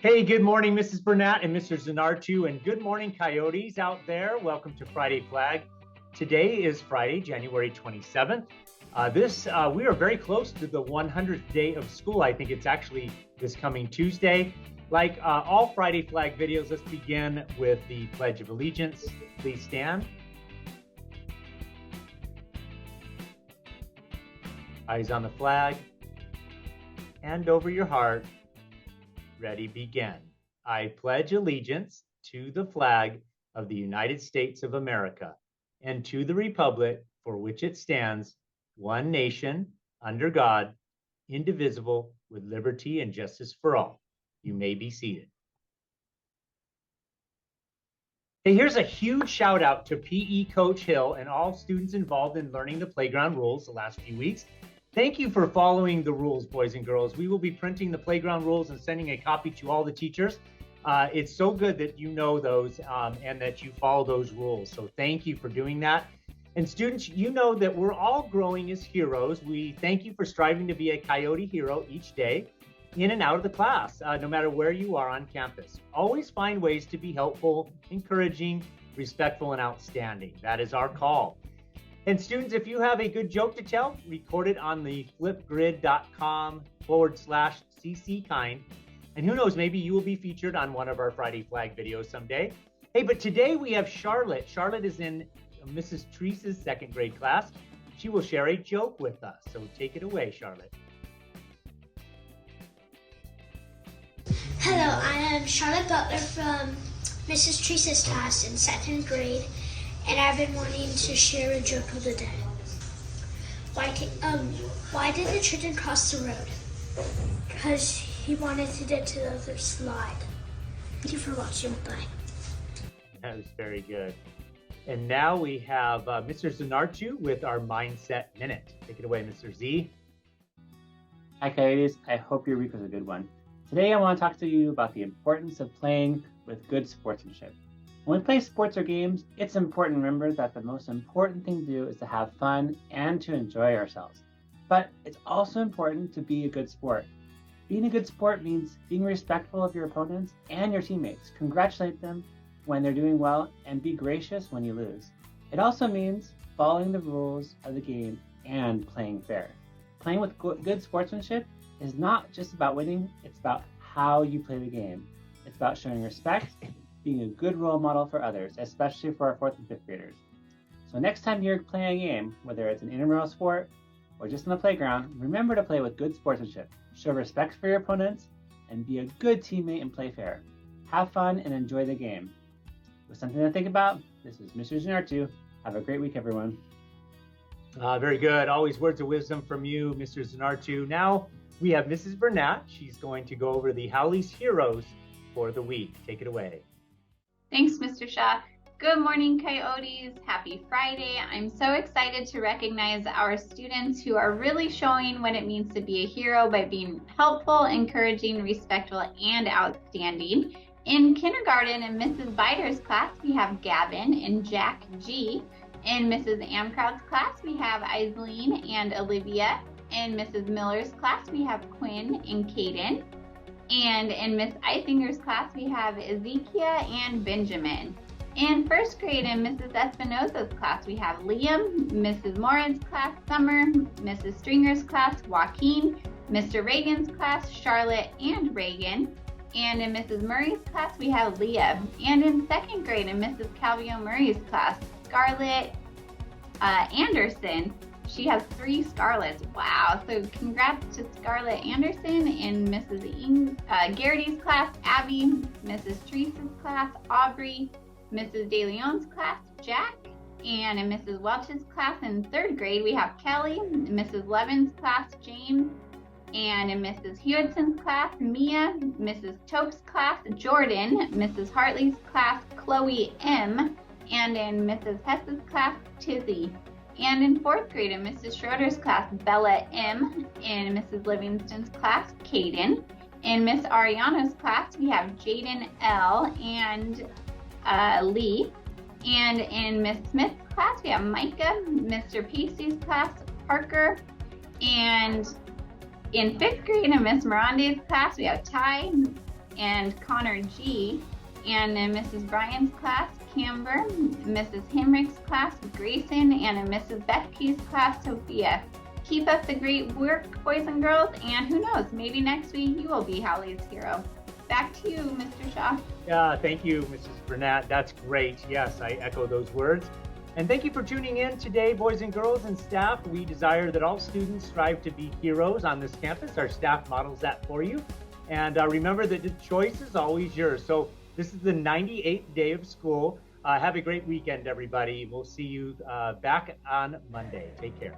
Hey, good morning, Mrs. Burnett and Mr. Zanartu, and good morning, Coyotes out there. Welcome to Friday Flag. Today is Friday, January 27th. We are very close to the 100th day of school. I think it's actually this coming Tuesday. Like all Friday Flag videos, let's begin with the Pledge of Allegiance. Please stand. Eyes on the flag. Hand over your heart. Ready, begin. I pledge allegiance to the flag of the United States of America and to the republic for which it stands, one nation, under God, indivisible, with liberty and justice for all. You may be seated. Hey, here's a huge shout out to PE Coach Hill and all students involved in learning the playground rules the last few weeks. Thank you for following the rules, boys and girls. We will be printing the playground rules and sending a copy to all the teachers. It's so good that you know those and that you follow those rules. So thank you for doing that. And students, you know that we're all growing as heroes. We thank you for striving to be a Coyote hero each day in and out of the class, no matter where you are on campus. Always find ways to be helpful, encouraging, respectful, and outstanding. That is our call. And students, if you have a good joke to tell, record it on the flipgrid.com/cckind. And who knows, maybe you will be featured on one of our Friday Flag videos someday. Hey, but today we have Charlotte. Charlotte is in Mrs. Teresa's second grade class. She will share a joke with us. So take it away, Charlotte. Hello, I am Charlotte Butler from Mrs. Teresa's class in second grade. And I've been wanting to share a joke of the day. Why did the children cross the road? Because he wanted to get to the other slide. Thank you for watching. Bye. That was very good. And now we have Mr. Zanartu with our Mindset Minute. Take it away, Mr. Z. Hi, Coyotes. I hope your week was a good one. Today, I want to talk to you about the importance of playing with good sportsmanship. When we play sports or games, it's important to remember that the most important thing to do is to have fun and to enjoy ourselves. But it's also important to be a good sport. Being a good sport means being respectful of your opponents and your teammates. Congratulate them when they're doing well and be gracious when you lose. It also means following the rules of the game and playing fair. Playing with good sportsmanship is not just about winning, it's about how you play the game. It's about showing respect, being a good role model for others, especially for our 4th and 5th graders. So next time you're playing a game, whether it's an intramural sport or just on the playground, remember to play with good sportsmanship. Show respect for your opponents and be a good teammate and play fair. Have fun and enjoy the game. With something to think about, this is Mr. Zanartu. Have a great week, everyone. Very good. Always words of wisdom from you, Mr. Zanartu. Now we have Mrs. Burnett. She's going to go over the Howley's Heroes for the week. Take it away. Thanks, Mr. Shaw. Good morning, Coyotes. Happy Friday. I'm so excited to recognize our students who are really showing what it means to be a hero by being helpful, encouraging, respectful, and outstanding. In kindergarten, in Mrs. Biter's class, we have Gavin and Jack G. In Mrs. Amkraut's class, we have Aislene and Olivia. In Mrs. Miller's class, we have Quinn and Caden. And in Miss Eisinger's class, we have Ezekiel and Benjamin. In first grade, in Mrs. Espinosa's class, we have Liam, Mrs. Moran's class, Summer, Mrs. Stringer's class, Joaquin, Mr. Reagan's class, Charlotte and Reagan. And in Mrs. Murray's class, we have Leah. And in second grade, in Mrs. Calvio Murray's class, Scarlett Anderson. She has 3 Scarletts. Wow. So congrats to Scarlett Anderson in Mrs. Garrity's class, Abby, Mrs. Teresa's class, Aubrey, Mrs. De Leon's class, Jack, and in Mrs. Welch's class in 3rd grade, we have Kelly, Mrs. Levin's class, James, and in Mrs. Hewitt's class, Mia, Mrs. Tope's class, Jordan, Mrs. Hartley's class, Chloe M., and in Mrs. Hess's class, Tizzy. And in 4th grade, in Mrs. Schroeder's class, Bella M. In Mrs. Livingston's class, Caden. In Miss Ariana's class, we have Jaden L. and Lee. And in Miss Smith's class, we have Micah. Mr. Pacey's class, Parker. And in 5th grade, in Miss Miranda's class, we have Ty. and Connor G. And in Mrs. Bryan's class, Camber, Mrs. Hamrick's class, Grayson, and in Mrs. Beckey's class, Sophia. Keep up the great work, boys and girls, and who knows, maybe next week you will be Hallie's hero. Back to you, Mr. Shaw. Yeah, thank you, Mrs. Burnett. That's great. Yes, I echo those words. And thank you for tuning in today, boys and girls and staff. We desire that all students strive to be heroes on this campus. Our staff models that for you. And remember that the choice is always yours. So this is the 98th day of school. Have a great weekend, everybody. We'll see you back on Monday. Take care.